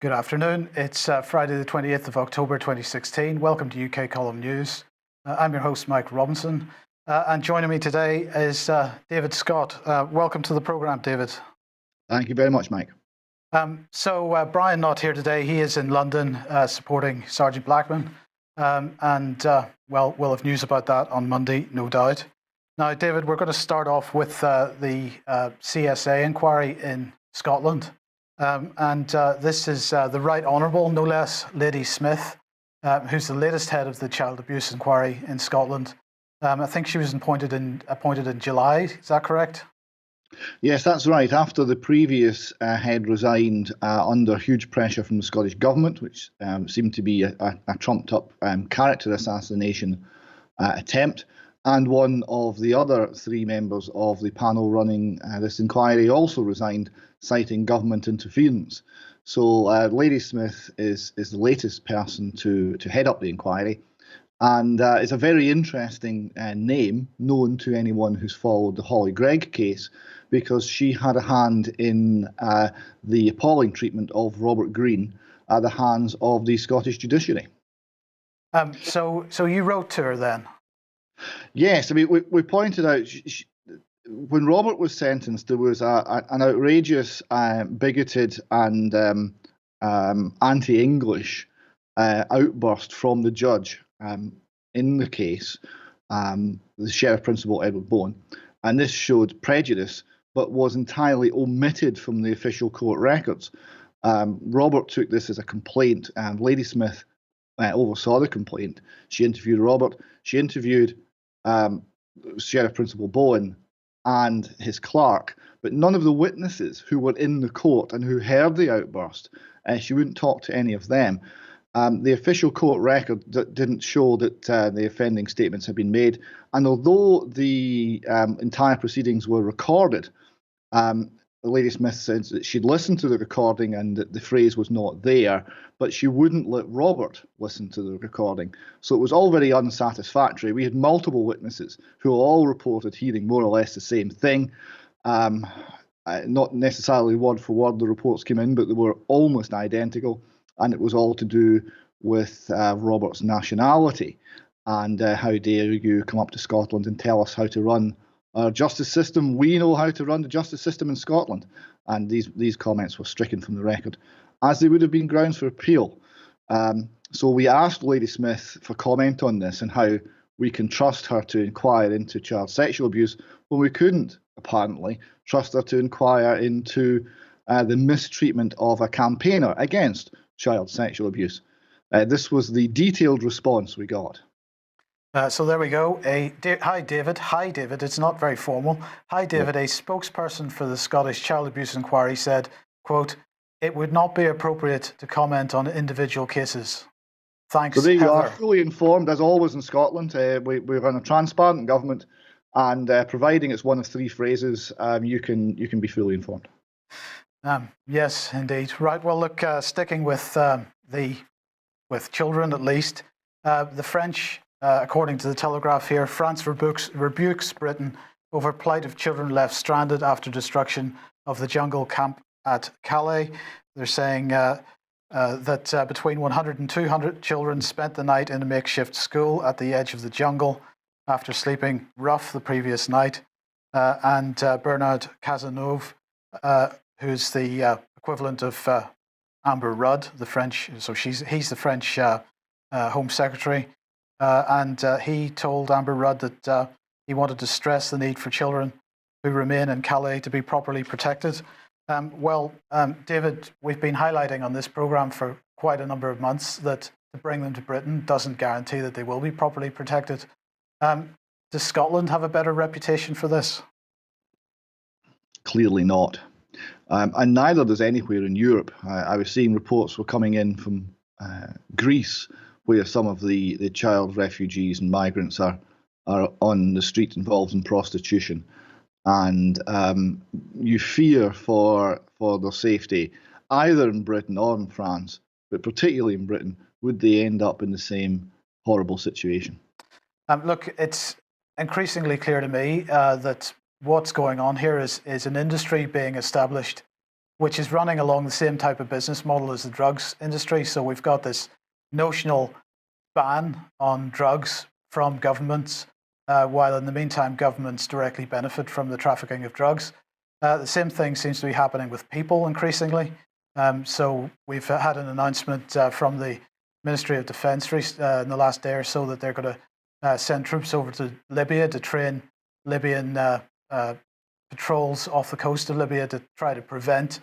Good afternoon. It's Friday the 28th of October 2016. Welcome to UK Column News. I'm your host, Mike Robinson. And joining me today is David Scott. Welcome to the programme, David. Thank you very much, Mike. Brian not here today. He is in London supporting Sergeant Blackman. We'll have news about that on Monday, no doubt. Now, David, we're going to start off with the CSA inquiry in Scotland. This is the Right Honourable, no less, Lady Smith, who's the latest head of the Child Abuse Inquiry in Scotland. I think she was appointed in July. Is that correct? Yes, that's right. After the previous head resigned under huge pressure from the Scottish Government, which seemed to be a trumped-up character assassination attempt, and one of the other three members of the panel running this inquiry also resigned, citing government interference. So Lady Smith is the latest person to head up the inquiry, and it's a very interesting name, known to anyone who's followed the Holly Gregg case, because she had a hand in the appalling treatment of Robert Greene at the hands of the Scottish judiciary. So you wrote to her then? Yes, I mean, we pointed out when Robert was sentenced, there was an outrageous, bigoted and anti-English outburst from the judge in the case, the Sheriff Principal Edward Bowen, and this showed prejudice, but was entirely omitted from the official court records. Robert took this as a complaint, and Lady Smith oversaw the complaint. She interviewed Robert. She interviewed Sheriff Principal Bowen and his clerk, but none of the witnesses who were in the court and who heard the outburst. She wouldn't talk to any of them. The official court record didn't show that the offending statements had been made, and although the entire proceedings were recorded, Lady Smith said that she'd listened to the recording and that the phrase was not there, but she wouldn't let Robert listen to the recording. So it was all very unsatisfactory. We had multiple witnesses who all reported hearing more or less the same thing. Not necessarily word for word the reports came in, but they were almost identical. And it was all to do with Robert's nationality. And how dare you come up to Scotland and tell us how to run our justice system? We know how to run the justice system in Scotland. And these comments were stricken from the record, as they would have been grounds for appeal. So we asked Lady Smith for comment on this and how we can trust her to inquire into child sexual abuse when we couldn't, apparently, trust her to inquire into the mistreatment of a campaigner against child sexual abuse. This was the detailed response we got. So there we go. Hi, David. Hi, David. It's not very formal. Hi, David. A spokesperson for the Scottish Child Abuse Inquiry said, quote, "It would not be appropriate to comment on individual cases." Thanks, So there you Heather. are, fully informed, as always in Scotland. We run a transparent government, and providing it's one of three phrases, you can be fully informed. Yes, indeed. Right. Well, look, sticking with children at least, the French, according to the Telegraph here, France rebukes Britain over plight of children left stranded after destruction of the jungle camp at Calais. They're saying that between 100 and 200 children spent the night in a makeshift school at the edge of the jungle after sleeping rough the previous night. And Bernard Cazeneuve, who's the equivalent of Amber Rudd, the French, so he's the French Home Secretary, and he told Amber Rudd that he wanted to stress the need for children who remain in Calais to be properly protected. David, we've been highlighting on this programme for quite a number of months that to bring them to Britain doesn't guarantee that they will be properly protected. Does Scotland have a better reputation for this? Clearly not. And neither does anywhere in Europe. I was seeing reports were coming in from Greece, where some of the child refugees and migrants are on the street involved in prostitution. And you fear for their safety, either in Britain or in France, but particularly in Britain, would they end up in the same horrible situation? Look, it's increasingly clear to me that what's going on here is an industry being established which is running along the same type of business model as the drugs industry. So we've got this notional ban on drugs from governments, while in the meantime, governments directly benefit from the trafficking of drugs. The same thing seems to be happening with people increasingly. So we've had an announcement from the Ministry of Defence in the last day or so that they're going to send troops over to Libya to train Libyan patrols off the coast of Libya to try to prevent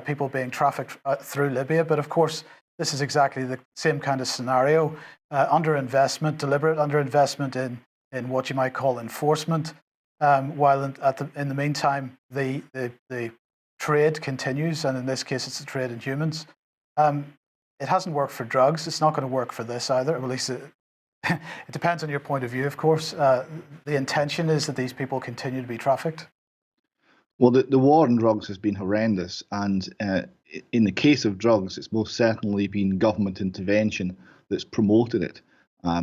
people being trafficked through Libya. But of course, this is exactly the same kind of scenario. Underinvestment, deliberate underinvestment in what you might call enforcement, while in the meantime, the trade continues, and in this case, it's the trade in humans. It hasn't worked for drugs. It's not going to work for this either. At least it depends on your point of view, of course. The intention is that these people continue to be trafficked. Well, the war on drugs has been horrendous, and in the case of drugs, it's most certainly been government intervention that's promoted it,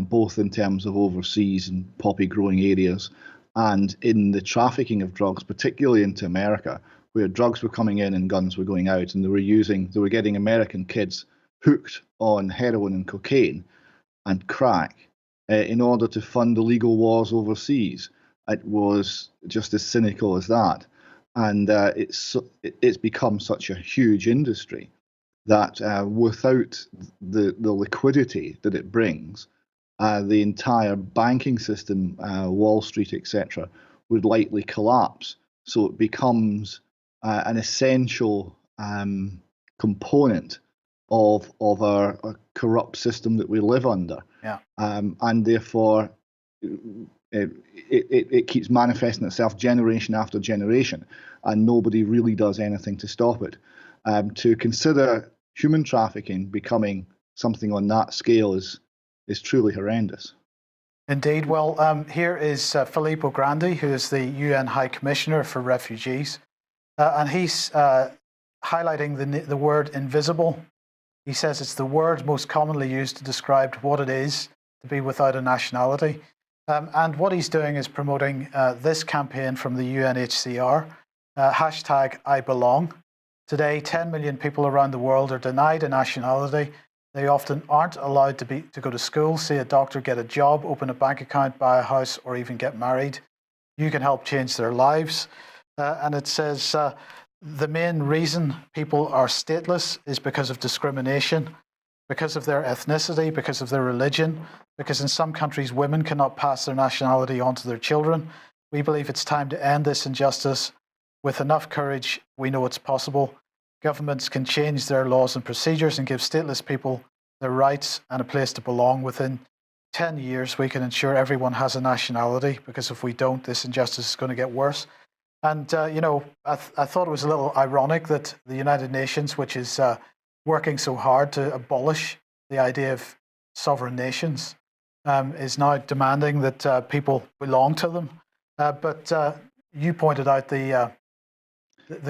both in terms of overseas and poppy growing areas, and in the trafficking of drugs, particularly into America, where drugs were coming in and guns were going out, and they were getting American kids hooked on heroin and cocaine and crack in order to fund illegal wars overseas. It was just as cynical as that. And it's become such a huge industry that without the liquidity that it brings, the entire banking system, Wall Street, etc., would likely collapse. So it becomes an essential component of our corrupt system that we live under. Yeah. And therefore, it keeps manifesting itself generation after generation, and nobody really does anything to stop it. To consider human trafficking becoming something on that scale is truly horrendous. Indeed. Well, here is Filippo Grandi, who is the UN High Commissioner for Refugees, and he's highlighting the word invisible. He says it's the word most commonly used to describe what it is to be without a nationality. And what he's doing is promoting this campaign from the UNHCR, hashtag I belong. Today, 10 million people around the world are denied a nationality. They often aren't allowed to go to school, see a doctor, get a job, open a bank account, buy a house, or even get married. You can help change their lives. And it says the main reason people are stateless is because of discrimination, because of their ethnicity, because of their religion, because in some countries women cannot pass their nationality on to their children. We believe it's time to end this injustice. With enough courage, we know it's possible. Governments can change their laws and procedures and give stateless people their rights and a place to belong. Within 10 years, we can ensure everyone has a nationality, because if we don't, this injustice is going to get worse. And, I thought it was a little ironic that the United Nations, which is working so hard to abolish the idea of sovereign nations, is now demanding that people belong to them. But you pointed out the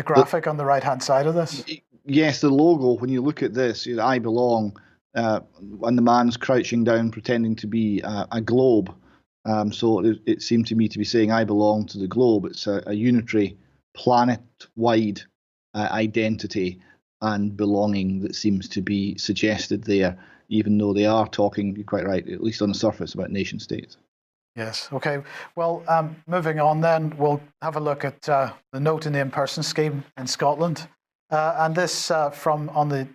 graphic on the right-hand side of this. Yes, the logo, when you look at this, I belong, and the man's crouching down pretending to be a globe. So it seemed to me to be saying I belong to the globe. It's a unitary planet-wide identity and belonging that seems to be suggested there, even though they are talking, you're quite right, at least on the surface, about nation states. Yes. Okay. Well, moving on then, we'll have a look at the No to Name Person scheme in Scotland. And this from on the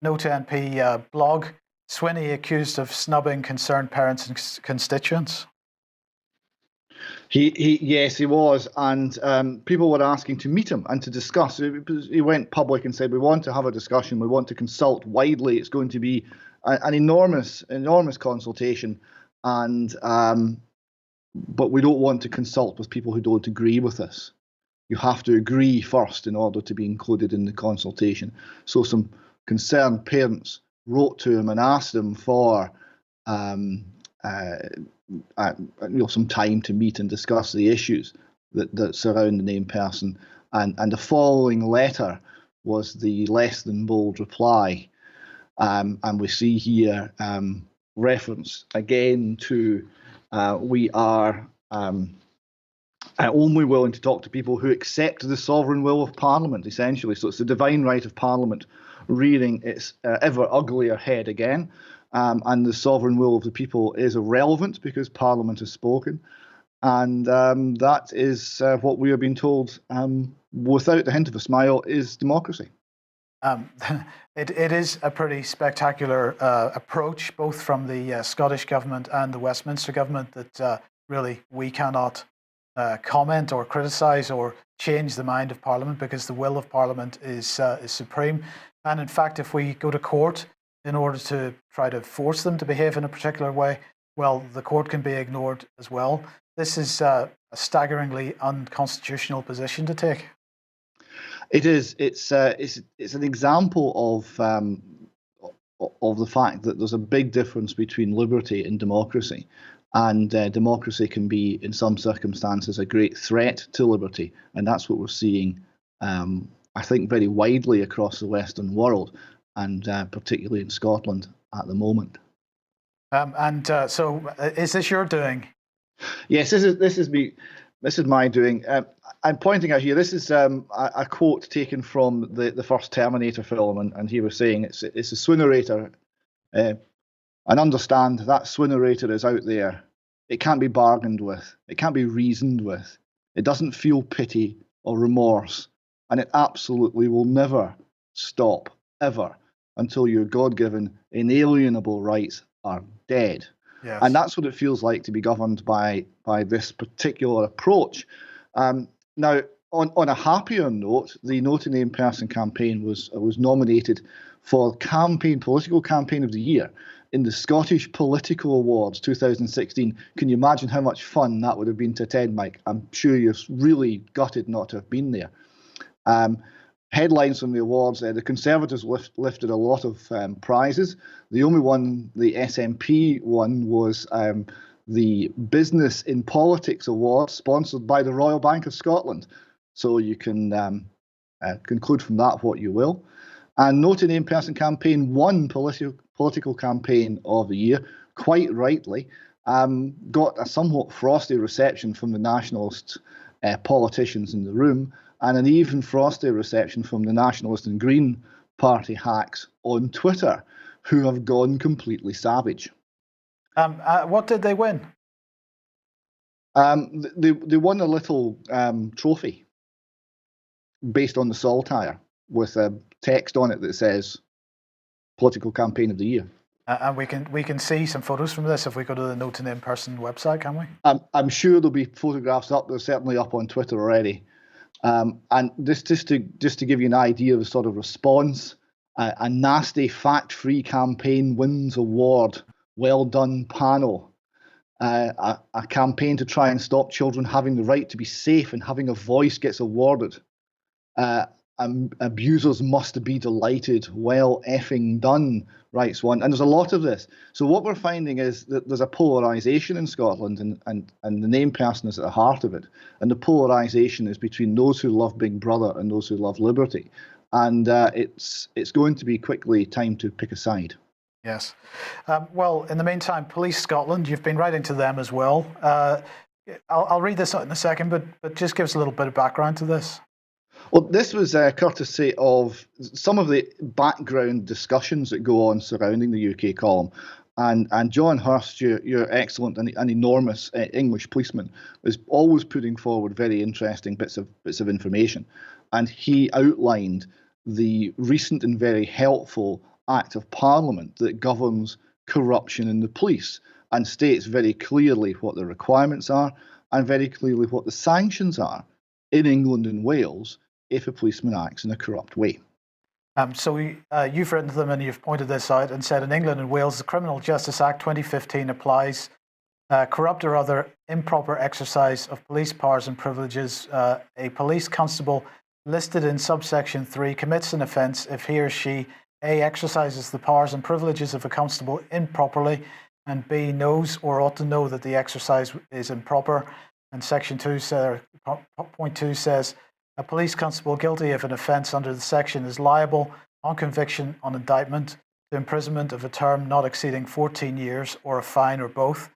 No to NP blog, Swinney accused of snubbing concerned parents and constituents. Yes, he was, and people were asking to meet him and to discuss. He went public and said, "We want to have a discussion. We want to consult widely. It's going to be an enormous consultation, and but we don't want to consult with people who don't agree with us. You have to agree first in order to be included in the consultation." So some concerned parents wrote to him and asked him for some time to meet and discuss the issues that surround the named person. And the following letter was the less than bold reply. And we see here reference again to we are only willing to talk to people who accept the sovereign will of Parliament, essentially. So it's the divine right of Parliament rearing its ever uglier head again. And the sovereign will of the people is irrelevant because Parliament has spoken. And that is what we are being told, without the hint of a smile, is democracy. It is a pretty spectacular approach, both from the Scottish government and the Westminster government, that really we cannot comment or criticise or change the mind of Parliament, because the will of Parliament is supreme. And in fact, if we go to court in order to try to force them to behave in a particular way, well, the court can be ignored as well. This is a staggeringly unconstitutional position to take. It is. It's an example of the fact that there's a big difference between liberty and democracy, and democracy can be, in some circumstances, a great threat to liberty, and that's what we're seeing, I think, very widely across the Western world, and particularly in Scotland at the moment. So, is this your doing? Yes, this is me. This is my doing. I'm pointing out here, this is a quote taken from the first Terminator film, and he was saying it's a Swinnerator. And understand that Swinnerator is out there. It can't be bargained with. It can't be reasoned with. It doesn't feel pity or remorse. And it absolutely will never stop, ever, until your God-given, inalienable rights are dead. Yes. And that's what it feels like to be governed by this particular approach. Now, on a happier note, the No to Name Person campaign was nominated for Political Campaign of the Year in the Scottish Political Awards 2016. Can you imagine how much fun that would have been to attend, Mike? I'm sure you're really gutted not to have been there. Headlines from the awards, the Conservatives lifted a lot of prizes. The only one the SNP won was the Business in Politics Award, sponsored by the Royal Bank of Scotland. So you can conclude from that what you will. And No to Name Person campaign won Political Campaign of the Year, quite rightly. Got a somewhat frosty reception from the nationalist politicians in the room, and an even frostier reception from the Nationalist and Green Party hacks on Twitter, who have gone completely savage. What did they win? They won a little trophy based on the Saltire with a text on it that says Political Campaign of the Year. And we can see some photos from this if we go to the No to Name Person website, can we? I'm sure there'll be photographs up. They're certainly up on Twitter already. And just to give you an idea of the sort of response, a nasty fact-free campaign wins award. Well done, panel. A campaign to try and stop children having the right to be safe and having a voice gets awarded. Abusers must be delighted. Well effing done, writes one. And there's a lot of this. So what we're finding is that there's a polarisation in Scotland, and the name person is at the heart of it. And the polarisation is between those who love Big Brother and those who love liberty. And it's going to be quickly time to pick a side. Yes. Well, in the meantime, Police Scotland, you've been writing to them as well. I'll read this out in a second, but just give us a little bit of background to this. Well, this was courtesy of some of the background discussions that go on surrounding the UK column. And John Hurst, your excellent and enormous English policeman, is always putting forward very interesting bits of information. And he outlined the recent and very helpful Act of Parliament that governs corruption in the police, and states very clearly what the requirements are and very clearly what the sanctions are in England and Wales if a policeman acts in a corrupt way. So you've written to them and you've pointed this out and said in England and Wales, the Criminal Justice Act 2015 applies. Corrupt or other improper exercise of police powers and privileges. A police constable listed in subsection 3 commits an offence if he or she A, exercises the powers and privileges of a constable improperly, and B, knows or ought to know that the exercise is improper. And section 2 point 2 says, a police constable guilty of an offence under the section is liable on conviction on indictment to imprisonment of a term not exceeding 14 years or a fine or both.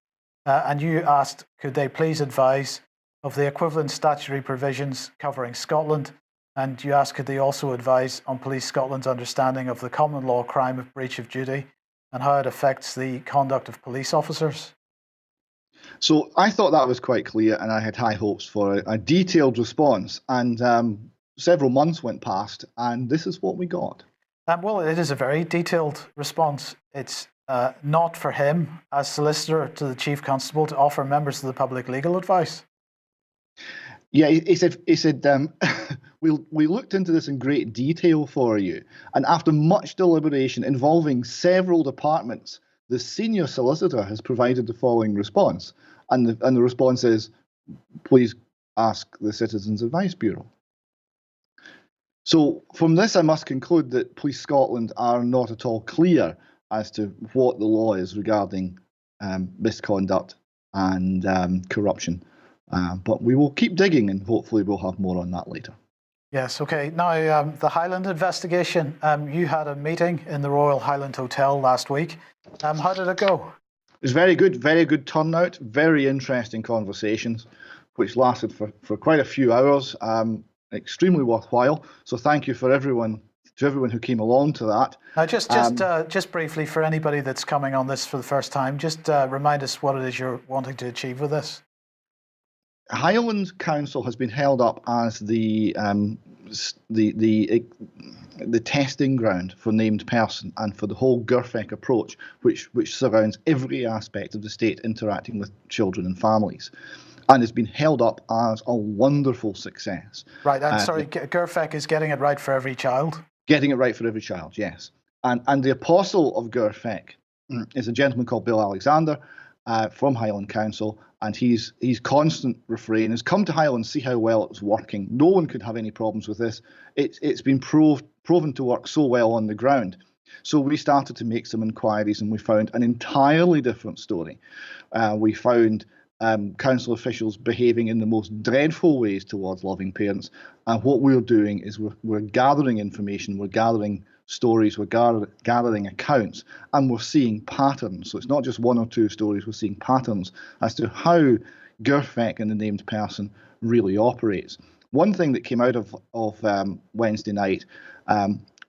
And you asked, could they please advise of the equivalent statutory provisions covering Scotland? And you ask, could they also advise on Police Scotland's understanding of the common law crime of breach of duty and how it affects the conduct of police officers? So I thought that was quite clear, and I had high hopes for a detailed response. And several months went past, and this is what we got. Well, it is a very detailed response. It's not for him, as solicitor to the Chief Constable, to offer members of the public legal advice. Yeah, he said we looked into this in great detail for you, and after much deliberation involving several departments, the senior solicitor has provided the following response, and the response is, please ask the Citizens Advice Bureau. So from this, I must conclude that Police Scotland are not at all clear as to what the law is regarding misconduct and corruption. But we will keep digging, and hopefully we'll have more on that later. Yes, okay. Now, the Highland investigation, you had a meeting in the Royal Highland Hotel last week. How did it go? It was very good turnout, very interesting conversations, which lasted for quite a few hours, extremely worthwhile. So thank you for everyone who came along to that. Now, just briefly, for anybody that's coming on this for the first time, just remind us what it is you're wanting to achieve with this. Highland Council has been held up as the testing ground for named person and for the whole GIRFEC approach, which surrounds every aspect of the state interacting with children and families, and has been held up as a wonderful success. Right, and sorry, GIRFEC is getting it right for every child? Getting it right for every child, yes. And the apostle of GIRFEC is a gentleman called Bill Alexander from Highland Council, and his constant refrain is, come to Highland, see how well it's working. No one could have any problems with this. It's been proven to work so well on the ground. So we started to make some inquiries, and we found an entirely different story. We found council officials behaving in the most dreadful ways towards loving parents. And what we're doing is we're gathering information, we're gathering stories, we're gathering accounts, and we're seeing patterns. So it's not just one or two stories, we're seeing patterns as to how GIRFEC and the named person really operates. One thing that came out of Wednesday night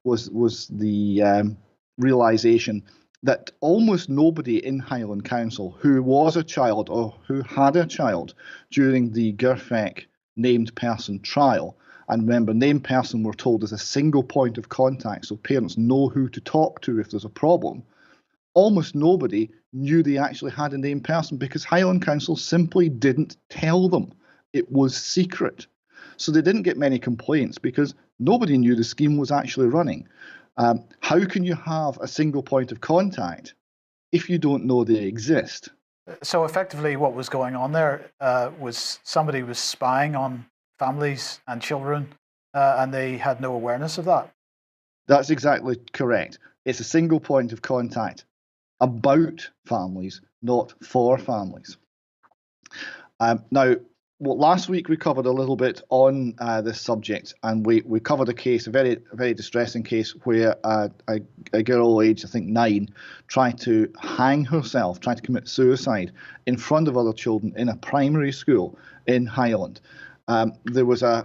was the realisation that almost nobody in Highland Council who was a child or who had a child during the GIRFEC named person trial, and remember, named person, we're told, is a single point of contact, so parents know who to talk to if there's a problem. Almost nobody knew they actually had a named person because Highland Council simply didn't tell them. It was secret. So they didn't get many complaints because nobody knew the scheme was actually running. How can you have a single point of contact if you don't know they exist? So effectively what was going on there was somebody was spying on families and children, and they had no awareness of that. That's exactly correct. It's a single point of contact about families, not for families. Now, last week we covered a little bit on this subject, and we covered a case, a very distressing case, where a girl aged, I think 9, tried to hang herself, tried to commit suicide in front of other children in a primary school in Highland. There was an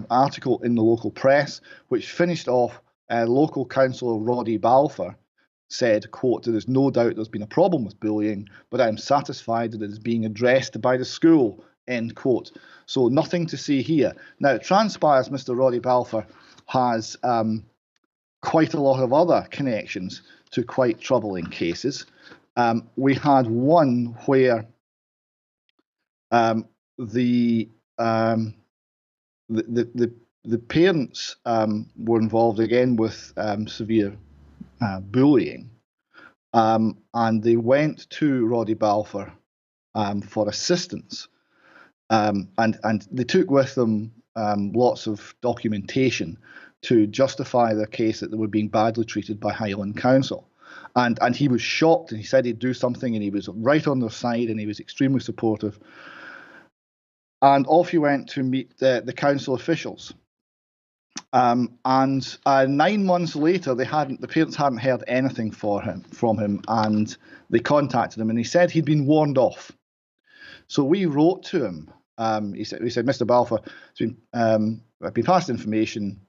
article in the local press which finished off, local councillor Roddy Balfour said, quote, there is no doubt there's been a problem with bullying, but I'm satisfied that it is being addressed by the school, end quote. So nothing to see here. Now, it transpires Mr. Roddy Balfour has quite a lot of other connections to quite troubling cases. We had one where the parents were involved again with severe bullying, and they went to Roddy Balfour for assistance, and they took with them lots of documentation to justify their case that they were being badly treated by Highland Council. And he was shocked, and he said he'd do something, and he was right on their side, and he was extremely supportive. And off he went to meet the council officials. And 9 months later, the parents hadn't heard anything from him, and they contacted him, and he said he'd been warned off. So we wrote to him. He said, Mr. Balfour, I've been passed information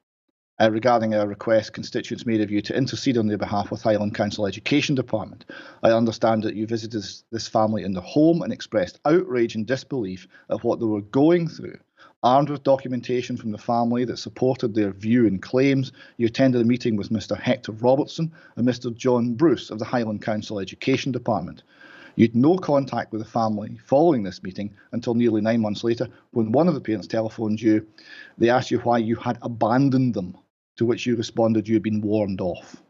regarding a request constituents made of you to intercede on their behalf with Highland Council Education Department. I understand that you visited this family in the home and expressed outrage and disbelief at what they were going through. Armed with documentation from the family that supported their view and claims, you attended a meeting with Mr. Hector Robertson and Mr. John Bruce of the Highland Council Education Department. You had no contact with the family following this meeting until nearly 9 months later, when one of the parents telephoned you. They asked you why you had abandoned them, to which you responded you had been warned off.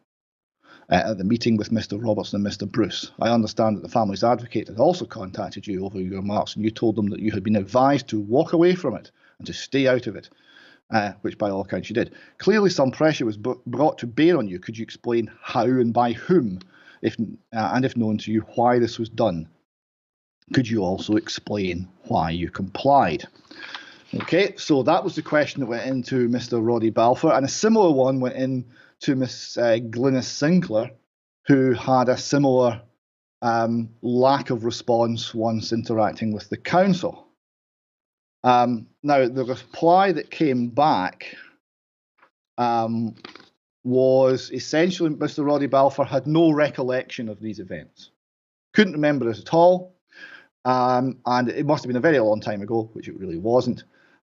At the meeting with Mr. Robertson and Mr. Bruce, I understand that the family's advocate had also contacted you over your remarks, and you told them that you had been advised to walk away from it and to stay out of it, which by all accounts you did. Clearly some pressure was brought to bear on you. Could you explain how and by whom, and if known to you, why this was done? Could you also explain why you complied? Okay, so that was the question that went into Mr. Roddy Balfour, and a similar one went in to Miss Glynis Sinclair, who had a similar lack of response once interacting with the council. Now, the reply that came back was essentially Mr. Roddy Balfour had no recollection of these events, couldn't remember it at all, and it must have been a very long time ago, which it really wasn't,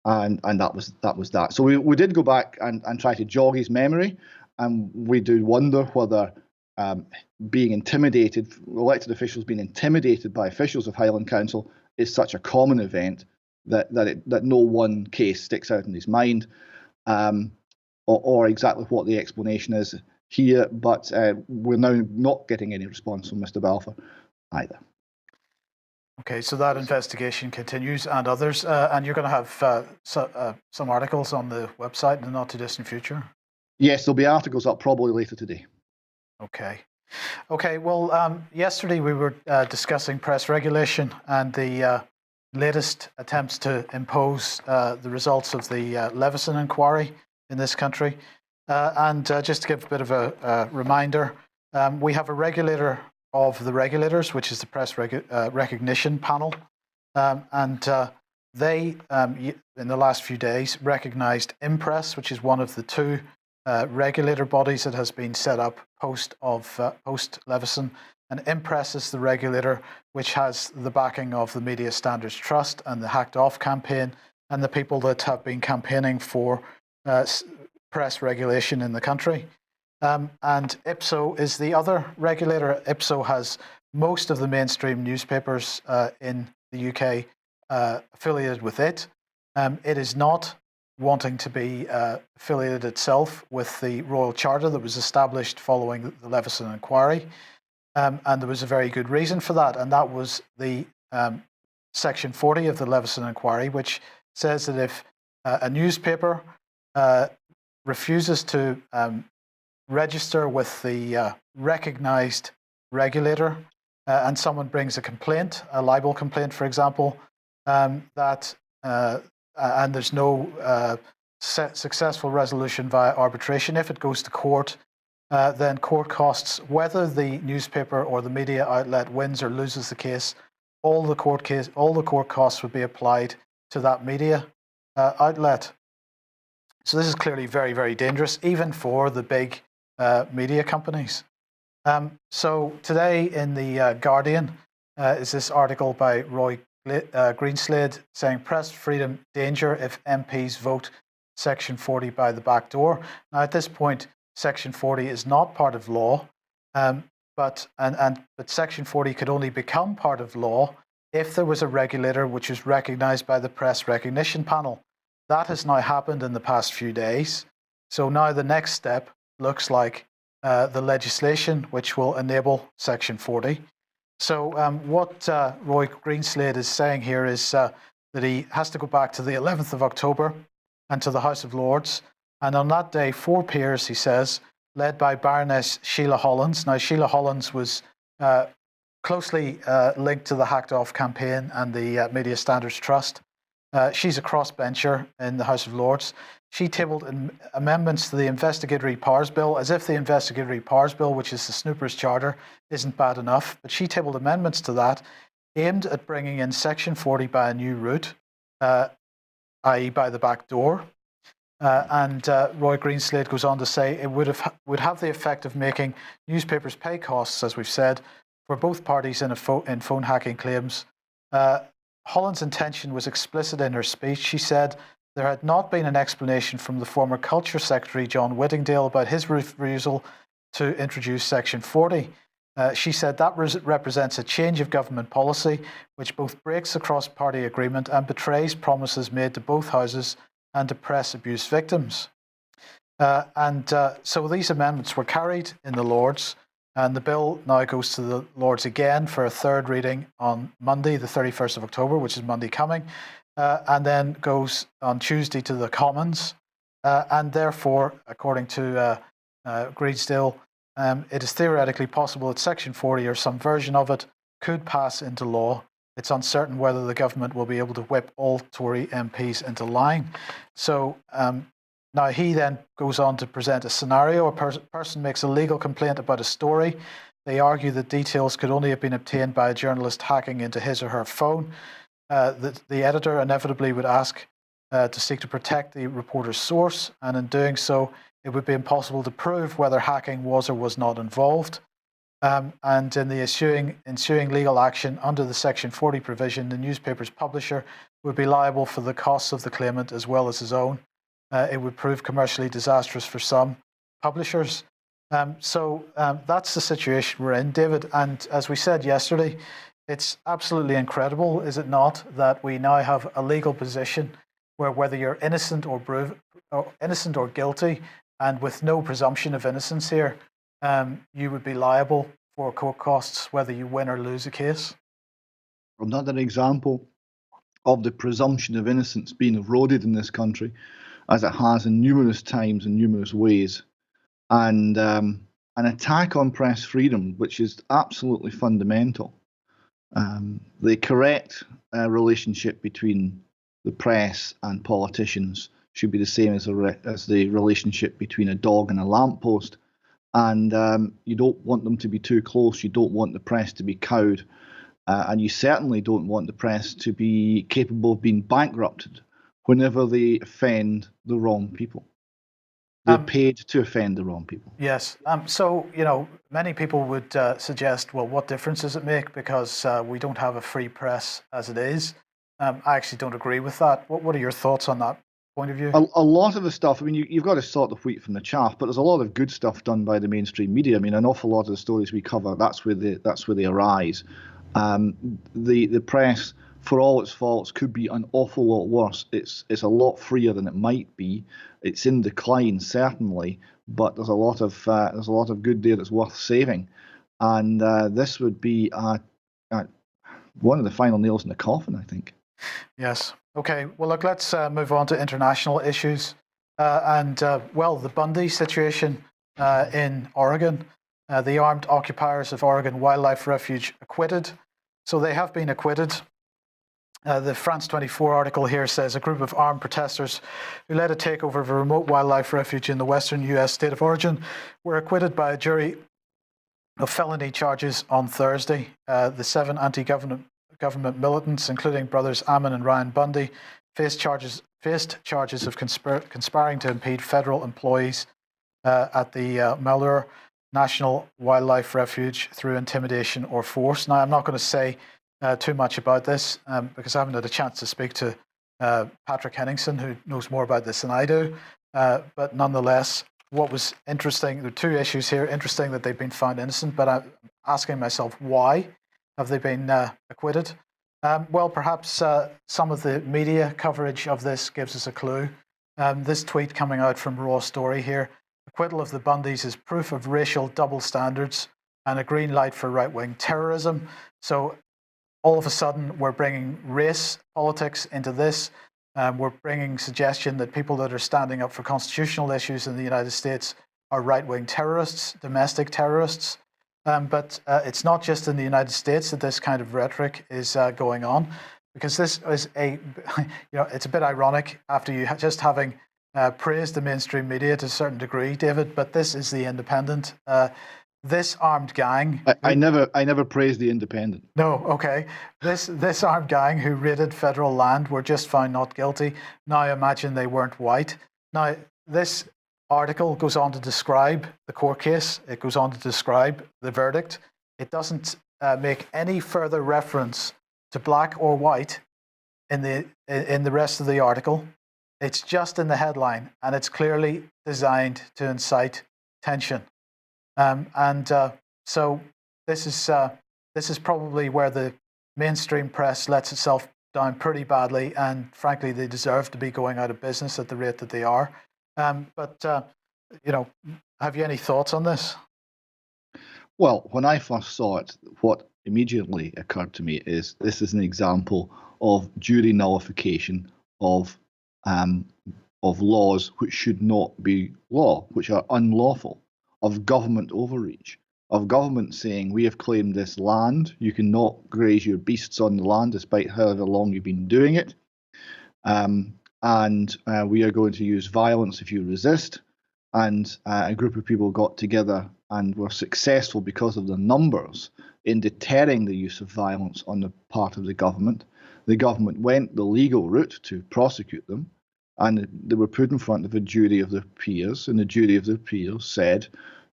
and that was that. So we did go back and try to jog his memory, and we do wonder whether being intimidated, elected officials being intimidated by officials of Highland Council is such a common event that no one case sticks out in his mind, or exactly what the explanation is here. But we're now not getting any response from Mr. Balfour either. Okay, so that investigation continues, and others, and you're going to have some articles on the website in the not too distant future? Yes, there'll be articles up probably later today. Okay. Well, yesterday we were discussing press regulation and the latest attempts to impose the results of the Leveson inquiry in this country. And just to give a bit of a reminder, we have a regulator of the regulators, which is the Press Recognition Panel. And they, in the last few days, recognised Impress, which is one of the two regulator bodies that has been set up post Leveson, and Impress is the regulator which has the backing of the Media Standards Trust and the Hacked Off campaign and the people that have been campaigning for press regulation in the country. And IPSO is the other regulator. IPSO has most of the mainstream newspapers in the UK affiliated with it. It is not wanting to be affiliated itself with the Royal Charter that was established following the Leveson inquiry. And there was a very good reason for that, and that was the Section 40 of the Leveson inquiry, which says that if a newspaper refuses to register with the recognised regulator and someone brings a complaint, a libel complaint, for example, and there's no successful resolution via arbitration, if it goes to court, then court costs, whether the newspaper or the media outlet wins or loses the case, all the court costs would be applied to that media outlet. So this is clearly very, very dangerous, even for the big media companies. So today in the Guardian is this article by Roy Greenslade saying press freedom danger if MPs vote Section 40 by the back door. Now at this point, Section 40 is not part of law, but Section 40 could only become part of law if there was a regulator which was recognised by the Press Recognition Panel. That has now happened in the past few days. So now the next step looks like the legislation which will enable Section 40. So what Roy Greenslade is saying here is that he has to go back to the 11th of October and to the House of Lords. And on that day, 4 peers, he says, led by Baroness Sheila Hollands. Now, Sheila Hollands was closely linked to the Hacked Off campaign and the Media Standards Trust. She's a crossbencher in the House of Lords. She tabled amendments to the Investigatory Powers Bill, as if the Investigatory Powers Bill, which is the Snoopers Charter, isn't bad enough. But she tabled amendments to that aimed at bringing in Section 40 by a new route, i.e. by the back door. And Roy Greenslade goes on to say it would have the effect of making newspapers pay costs, as we've said, for both parties in phone hacking claims. Holland's intention was explicit in her speech. She said there had not been an explanation from the former Culture Secretary John Whittingdale about his refusal to introduce Section 40. She said that represents a change of government policy which both breaks the cross-party agreement and betrays promises made to both houses and to press abuse victims. So these amendments were carried in the Lords, and the bill now goes to the Lords again for a third reading on Monday, the 31st of October, which is Monday coming, and then goes on Tuesday to the Commons. And therefore, according to Greenslade, it is theoretically possible that Section 40 or some version of it could pass into law. It's uncertain whether the government will be able to whip all Tory MPs into line. So now he then goes on to present a scenario. A person makes a legal complaint about a story. They argue that details could only have been obtained by a journalist hacking into his or her phone. The editor inevitably would ask to seek to protect the reporter's source, and in doing so, it would be impossible to prove whether hacking was or was not involved. And in the ensuing legal action under the Section 40 provision, the newspaper's publisher would be liable for the costs of the claimant as well as his own. It would prove commercially disastrous for some publishers. So that's the situation we're in, David. And as we said yesterday, it's absolutely incredible, is it not, that we now have a legal position where whether you're innocent or guilty, and with no presumption of innocence here, you would be liable for court costs whether you win or lose a case. Another example of the presumption of innocence being eroded in this country, as it has in numerous times in numerous ways, and an attack on press freedom, which is absolutely fundamental. The correct relationship between the press and politicians should be the same as the relationship between a dog and a lamppost. And you don't want them to be too close. You don't want the press to be cowed. And you certainly don't want the press to be capable of being bankrupted whenever they offend the wrong people. They're paid to offend the wrong people. Yes. So, many people would suggest, well, what difference does it make? Because we don't have a free press as it is. I actually don't agree with that. What are your thoughts on that point of view? A lot of the stuff, I mean, you've got to sort the wheat from the chaff, but there's a lot of good stuff done by the mainstream media. I mean, an awful lot of the stories we cover, that's where they arise. The press, for all its faults, could be an awful lot worse. It's a lot freer than it might be. It's in decline, certainly, but there's a lot of good there that's worth saving. And this would be one of the final nails in the coffin, I think. Yes. Okay. Well, look, let's move on to international issues. The Bundy situation in Oregon. The armed occupiers of Oregon Wildlife Refuge acquitted. So they have been acquitted. The France 24 article here says a group of armed protesters who led a takeover of a remote wildlife refuge in the western U.S. state of Oregon were acquitted by a jury of felony charges on Thursday. The 7 anti-government militants, including brothers Ammon and Ryan Bundy, faced charges of conspiring to impede federal employees at the Malheur National Wildlife Refuge through intimidation or force. Now, I'm not going to say too much about this because I haven't had a chance to speak to Patrick Henningsen, who knows more about this than I do. But nonetheless, what was interesting, there are 2 issues here. Interesting that they've been found innocent, but I'm asking myself, why have they been acquitted? Well, perhaps some of the media coverage of this gives us a clue. This tweet coming out from Raw Story here: acquittal of the Bundys is proof of racial double standards and a green light for right-wing terrorism. So all of a sudden, we're bringing race politics into this. We're bringing suggestion that people that are standing up for constitutional issues in the United States are right-wing terrorists, domestic terrorists. But it's not just in the United States that this kind of rhetoric is going on, because this is it's a bit ironic after you just having praised the mainstream media to a certain degree, David, but this is the Independent this armed gang. I never praised the Independent. No, okay. This armed gang who raided federal land were just found not guilty. Now imagine they weren't white. Now this article goes on to describe the court case. It goes on to describe the verdict. It doesn't make any further reference to black or white in the rest of the article. It's just in the headline, and it's clearly designed to incite tension. So this is probably where the mainstream press lets itself down pretty badly, and frankly, they deserve to be going out of business at the rate that they are. Have you any thoughts on this? Well, when I first saw it, what immediately occurred to me is this is an example of jury nullification of laws which should not be law, which are unlawful, of government overreach, of government saying, we have claimed this land, you cannot graze your beasts on the land despite however long you've been doing it, and we are going to use violence if you resist. And a group of people got together and were successful because of the numbers in deterring the use of violence on the part of the government. The government went the legal route to prosecute them, and they were put in front of a jury of their peers, and the jury of their peers said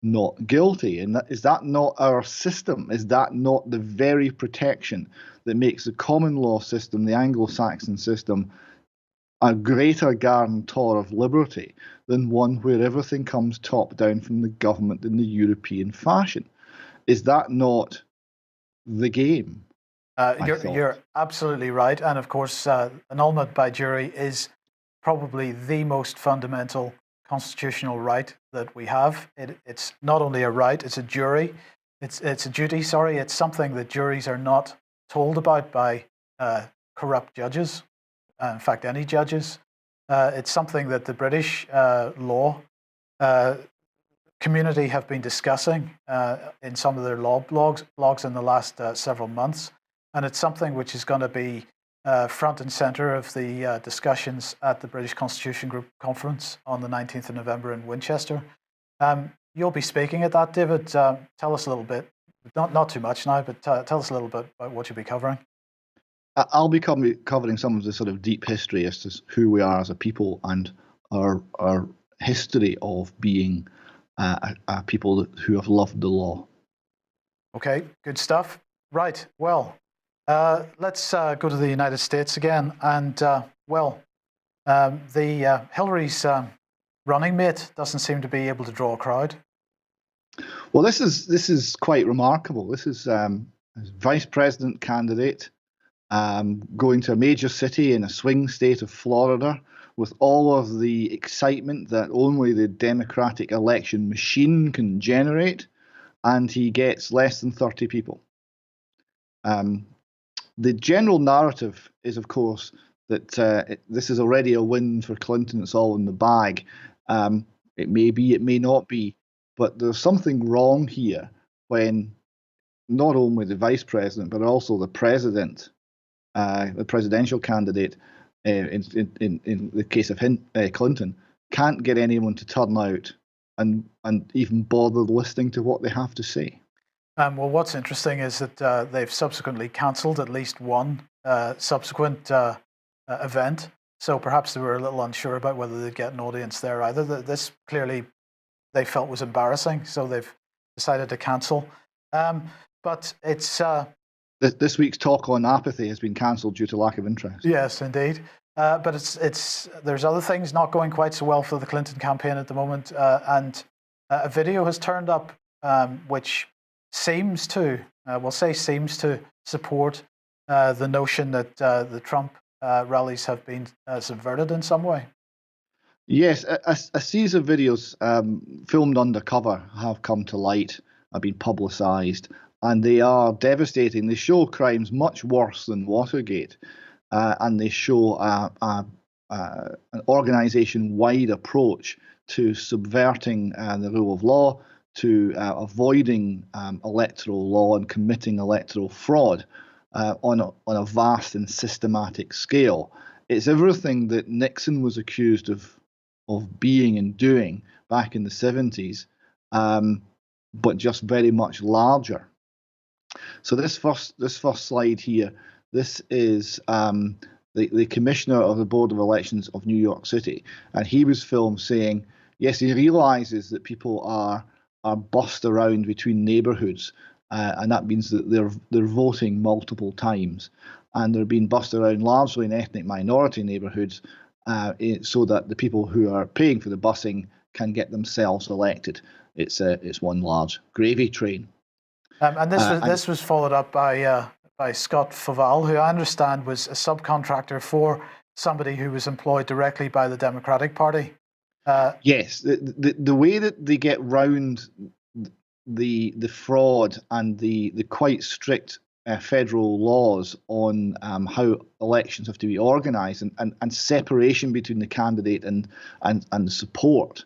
not guilty. And is that not our system? Is that not the very protection that makes the common law system, the Anglo-Saxon system, a greater guarantor of liberty than one where everything comes top down from the government in the European fashion? Is that not the game? You're absolutely right. And of course, annulment by jury is probably the most fundamental constitutional right that we have. It's not only a right, it's a jury. It's a duty, sorry. It's something that juries are not told about by corrupt judges. In fact, any judges. It's something that the British law community have been discussing in some of their law blogs in the last several months. And it's something which is going to be front and center of the discussions at the British Constitution Group Conference on the 19th of November in Winchester. You'll be speaking at that, David. Tell us a little bit, not too much now, but tell us a little bit about what you'll be covering. I'll be covering some of the sort of deep history as to who we are as a people and our history of being a people who have loved the law. Okay, good stuff. Right, well, let's go to the United States again. And, Hillary's running mate doesn't seem to be able to draw a crowd. Well, this is quite remarkable. This is a vice president candidate going to a major city in a swing state of Florida with all of the excitement that only the Democratic election machine can generate, and he gets less than 30 people. The general narrative is, of course, that this is already a win for Clinton. It's all in the bag. It may be, it may not be, but there's something wrong here when not only the vice president, but also the president, the presidential candidate, in the case of Clinton, can't get anyone to turn out and even bother listening to what they have to say. Well, what's interesting is that they've subsequently cancelled at least one subsequent event. So perhaps they were a little unsure about whether they'd get an audience there either. This clearly they felt was embarrassing, so they've decided to cancel. But it's... This week's talk on apathy has been cancelled due to lack of interest. Yes, indeed. But there's other things not going quite so well for the Clinton campaign at the moment. And a video has turned up which seems to support the notion that the Trump rallies have been subverted in some way. Yes, a series of videos filmed undercover have come to light, have been publicised, and they are devastating. They show crimes much worse than Watergate, and they show an organisation-wide approach to subverting the rule of law, to avoiding electoral law and committing electoral fraud on a vast and systematic scale. It's everything that Nixon was accused of being and doing back in the 70s, but just very much larger. So this first slide here, this is the commissioner of the Board of Elections of New York City, and he was filmed saying, yes, he realizes that people are bussed around between neighborhoods, and that means that they're voting multiple times, and they're being bussed around largely in ethnic minority neighborhoods, so that the people who are paying for the busing can get themselves elected. It's one large gravy train. And this was followed up by Scott Faval, who I understand was a subcontractor for somebody who was employed directly by the Democratic Party. Yes, the way that they get round the fraud and the quite strict federal laws on how elections have to be organised and separation between the candidate and the support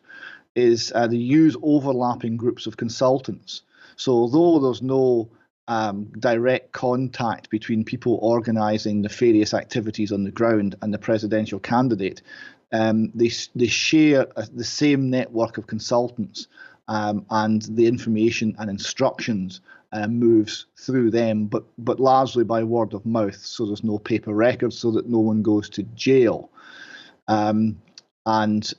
is they use overlapping groups of consultants. So although there's no direct contact between people organising nefarious activities on the ground and the presidential candidate, they share the same network of consultants, and the information and instructions moves through them, but largely by word of mouth. So there's no paper records, so that no one goes to jail. And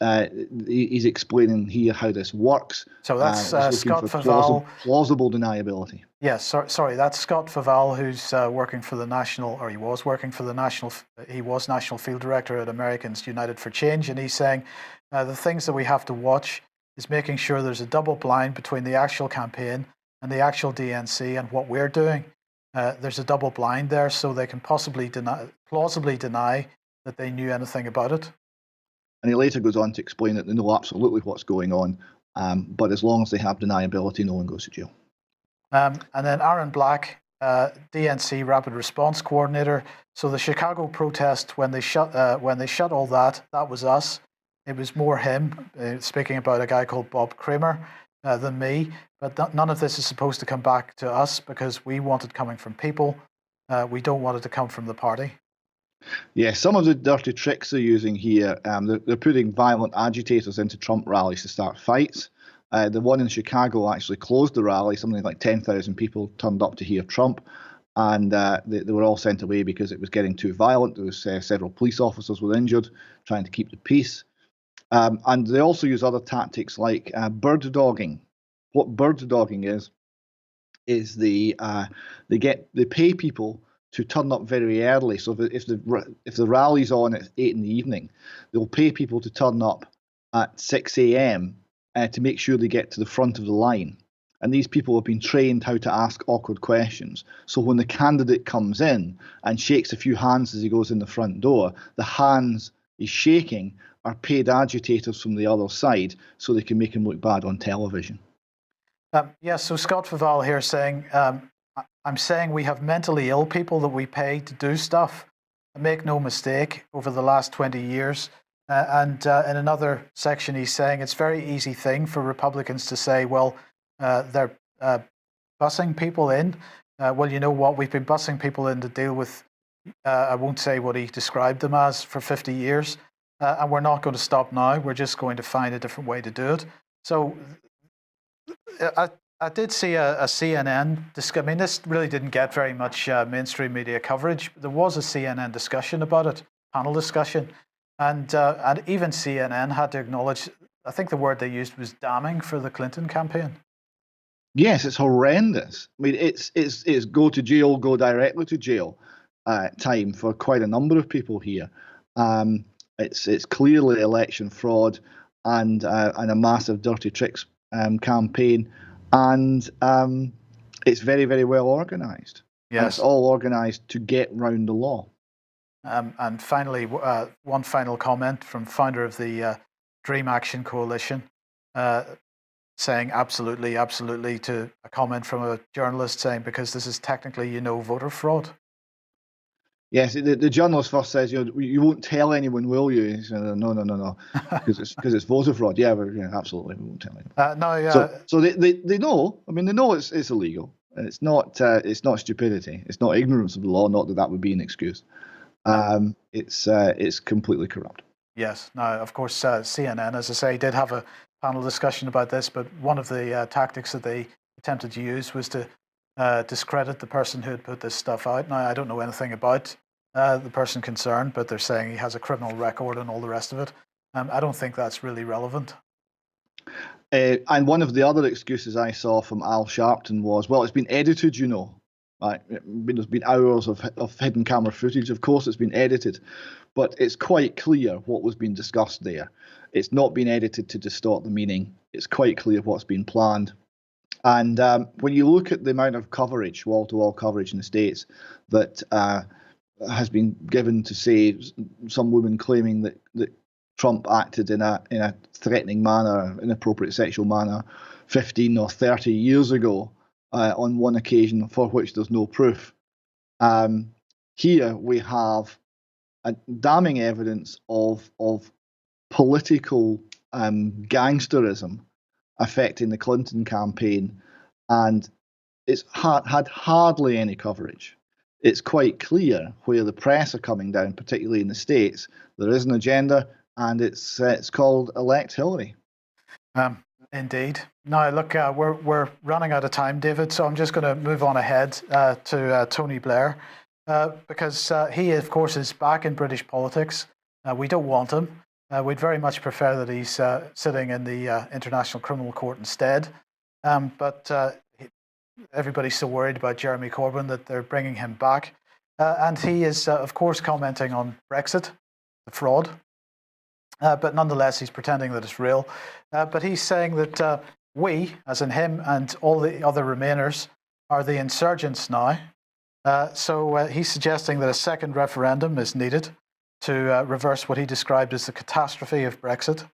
he's explaining here how this works. So that's Scott Faval. Plausible deniability. Yes, sorry, that's Scott Faval, who's working for the national, or he was working for the national. He was national field director at Americans United for Change, and he's saying the things that we have to watch is making sure there's a double blind between the actual campaign and the actual DNC and what we're doing. There's a double blind there, so they can plausibly deny that they knew anything about it. And he later goes on to explain that they know absolutely what's going on, but as long as they have deniability, no one goes to jail. And then Aaron Black, DNC Rapid Response Coordinator. So the Chicago protest, when they shut all that was us. It was more him speaking about a guy called Bob Kramer than me. But none of this is supposed to come back to us because we want it coming from people. We don't want it to come from the party. Yeah, some of the dirty tricks they're using here, they're putting violent agitators into Trump rallies to start fights. The one in Chicago actually closed the rally. Something like 10,000 people turned up to hear Trump, and they were all sent away because it was getting too violent. There was several police officers were injured trying to keep the peace. And they also use other tactics like bird dogging. What bird dogging is they pay people to turn up very early. So if the rally's on at 8 in the evening, they'll pay people to turn up at 6 a.m. To make sure they get to the front of the line. And these people have been trained how to ask awkward questions. So when the candidate comes in and shakes a few hands as he goes in the front door, the hands he's shaking are paid agitators from the other side so they can make him look bad on television. Yes, so Scott Faval here saying, I'm saying we have mentally ill people that we pay to do stuff. Make no mistake, over the last 20 years. And in another section, he's saying it's a very easy thing for Republicans to say, well, they're busing people in. Well, you know what? We've been busing people in to deal with, I won't say what he described them as, for 50 years. And we're not going to stop now. We're just going to find a different way to do it. So I did see a CNN discussion. I mean, this really didn't get very much mainstream media coverage. There was a CNN discussion about it, panel discussion. And even CNN had to acknowledge, I think the word they used was damning for the Clinton campaign. Yes, it's horrendous. I mean, it's go to jail, go directly to jail time for quite a number of people here. It's clearly election fraud and a massive dirty tricks campaign, and it's very, very well organised. Yes, and it's all organised to get round the law. And finally, one final comment from founder of the Dream Action Coalition, saying absolutely, absolutely, to a comment from a journalist saying, because this is technically, voter fraud. Yes, the journalist first says, you won't tell anyone, will you? He said, no, because it's voter fraud. Yeah, absolutely, we won't tell anyone. So they know. I mean, they know it's illegal. It's not stupidity. It's not ignorance of the law. Not that would be an excuse. It's completely corrupt. Yes. Now, of course, CNN, as I say, did have a panel discussion about this, but one of the tactics that they attempted to use was to discredit the person who had put this stuff out. Now, I don't know anything about the person concerned, but they're saying he has a criminal record and all the rest of it. I don't think that's really relevant. And one of the other excuses I saw from Al Sharpton was, well, it's been edited, you know. Right? There's been hours of hidden camera footage. Of course, it's been edited, but it's quite clear what was being discussed there. It's not been edited to distort the meaning. It's quite clear what's been planned. And when you look at the amount of coverage, wall-to-wall coverage in the States, that has been given to say some woman claiming that Trump acted in a threatening manner, inappropriate sexual manner, 15 or 30 years ago, on one occasion for which there's no proof. Here we have a damning evidence of political gangsterism affecting the Clinton campaign, and it's had hardly any coverage. It's quite clear where the press are coming down, particularly in the States. There is an agenda, and it's called Elect Hillary. Indeed. Now, look, we're running out of time, David, so I'm just going to move on ahead to Tony Blair, because he, of course, is back in British politics. We don't want him. We'd very much prefer that he's sitting in the International Criminal Court instead. But everybody's so worried about Jeremy Corbyn that they're bringing him back. And he is, of course, commenting on Brexit, the fraud. But nonetheless, he's pretending that it's real. But he's saying that we, as in him and all the other Remainers, are the insurgents now. So he's suggesting that a second referendum is needed to reverse what he described as the catastrophe of Brexit.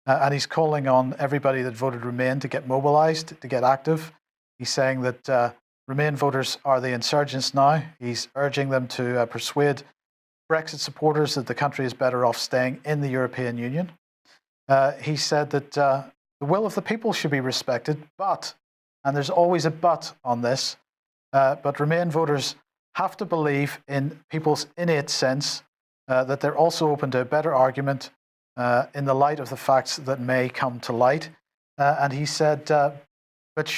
And he's calling on everybody that voted Remain to get mobilised, to get active. He's saying that Remain voters are the insurgents now. He's urging them to persuade Brexit supporters that the country is better off staying in the European Union. He said that the will of the people should be respected, but, and there's always a but on this, but Remain voters have to believe in people's innate sense that they're also open to a better argument in the light of the facts that may come to light. And he said, but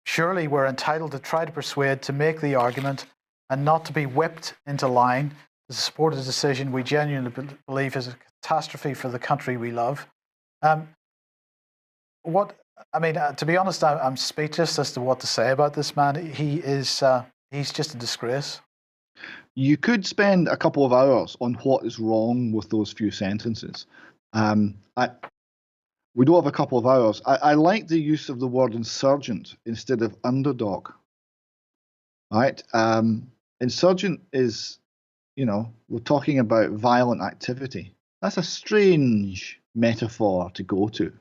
surely we're entitled to try to persuade, to make the argument, and not to be whipped into line to support a decision we genuinely believe is a catastrophe for the country we love. To be honest, I'm speechless as to what to say about this man. He's just a disgrace. You could spend a couple of hours on what is wrong with those few sentences. We don't have a couple of hours. I like the use of the word insurgent instead of underdog. Right? Insurgent is, we're talking about violent activity. That's a strange metaphor to go to,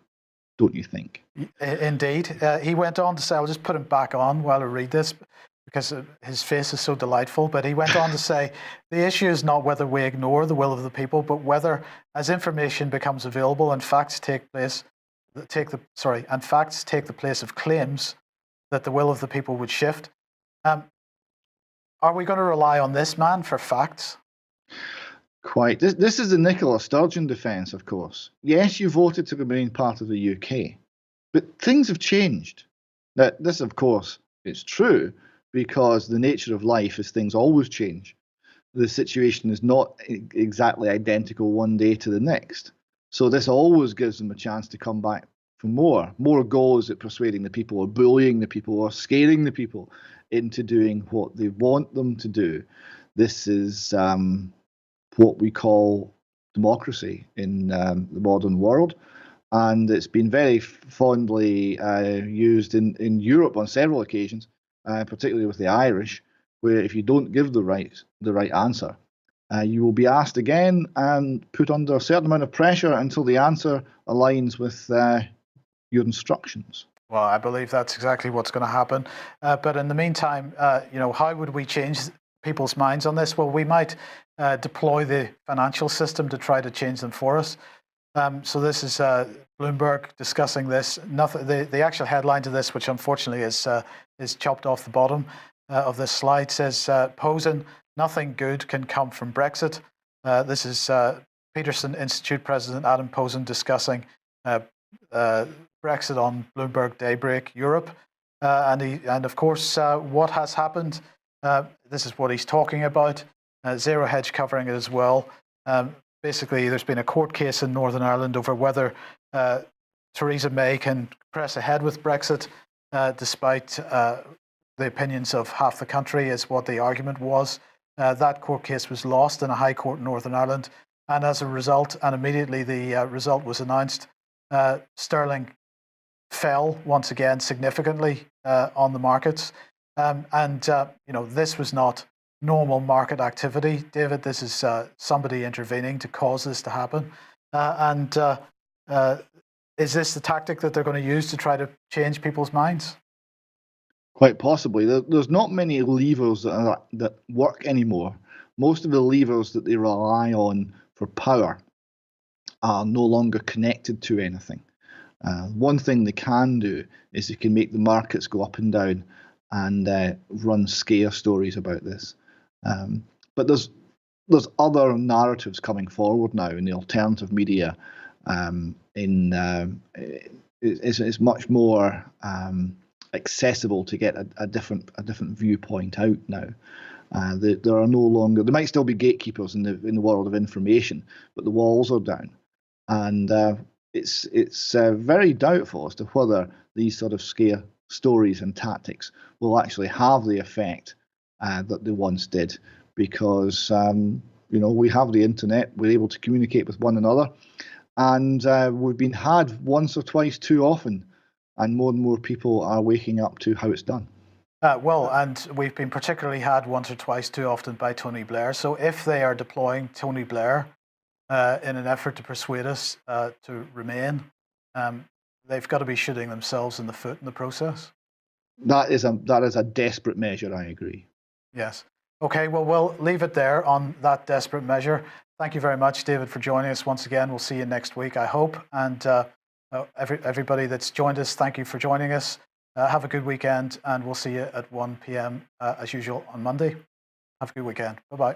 don't you think? Indeed. He went on to say, I'll just put him back on while I read this, because his face is so delightful, but he went on to say, the issue is not whether we ignore the will of the people, but whether, as information becomes available and facts take the place of claims, that the will of the people would shift. Are we going to rely on this man for facts? Quite. This is the Nicola Sturgeon defence, of course. Yes, you voted to remain part of the UK, but things have changed. Now, this, of course, is true, because the nature of life is things always change. The situation is not exactly identical one day to the next. So this always gives them a chance to come back for more. More goes at persuading the people, or bullying the people, or scaring the people into doing what they want them to do. This is what we call democracy in the modern world. And it's been very fondly used in Europe on several occasions. Particularly with the Irish, where if you don't give the right answer, you will be asked again and put under a certain amount of pressure until the answer aligns with your instructions. Well, I believe that's exactly what's going to happen. But in the meantime, how would we change people's minds on this? Well, we might deploy the financial system to try to change them for us. So this is Bloomberg discussing this. The actual headline to this, which unfortunately is chopped off the bottom of this slide, says, Posen, nothing good can come from Brexit. This is Peterson Institute President Adam Posen discussing Brexit on Bloomberg Daybreak Europe. And of course, what has happened, this is what he's talking about. Zero Hedge covering it as well. Basically, there's been a court case in Northern Ireland over whether Theresa May can press ahead with Brexit, despite the opinions of half the country, is what the argument was. That court case was lost in a high court in Northern Ireland. And as a result, and immediately the result was announced, sterling fell once again significantly on the markets. This was not normal market activity, David. This is somebody intervening to cause this to happen. Is this the tactic that they're going to use to try to change people's minds? Quite possibly. There's not many levers that work anymore. Most of the levers that they rely on for power are no longer connected to anything. One thing they can do is they can make the markets go up and down and run scare stories about this. But there's other narratives coming forward now in the alternative media. It's much more accessible to get a different viewpoint out now. There are no longer. There might still be gatekeepers in the world of information, but the walls are down, and it's very doubtful as to whether these sort of scare stories and tactics will actually have the effect that they once did, because we have the internet, we're able to communicate with one another, and we've been had once or twice too often, and more people are waking up to how it's done. And we've been particularly had once or twice too often by Tony Blair. So if they are deploying Tony Blair in an effort to persuade us to remain, they've got to be shooting themselves in the foot in the process. That is a desperate measure, I agree. Yes. Okay, well, we'll leave it there on that desperate measure. Thank you very much, David, for joining us once again. We'll see you next week, I hope. And everybody that's joined us, thank you for joining us. Have a good weekend, and we'll see you at 1 p.m. As usual on Monday. Have a good weekend. Bye-bye.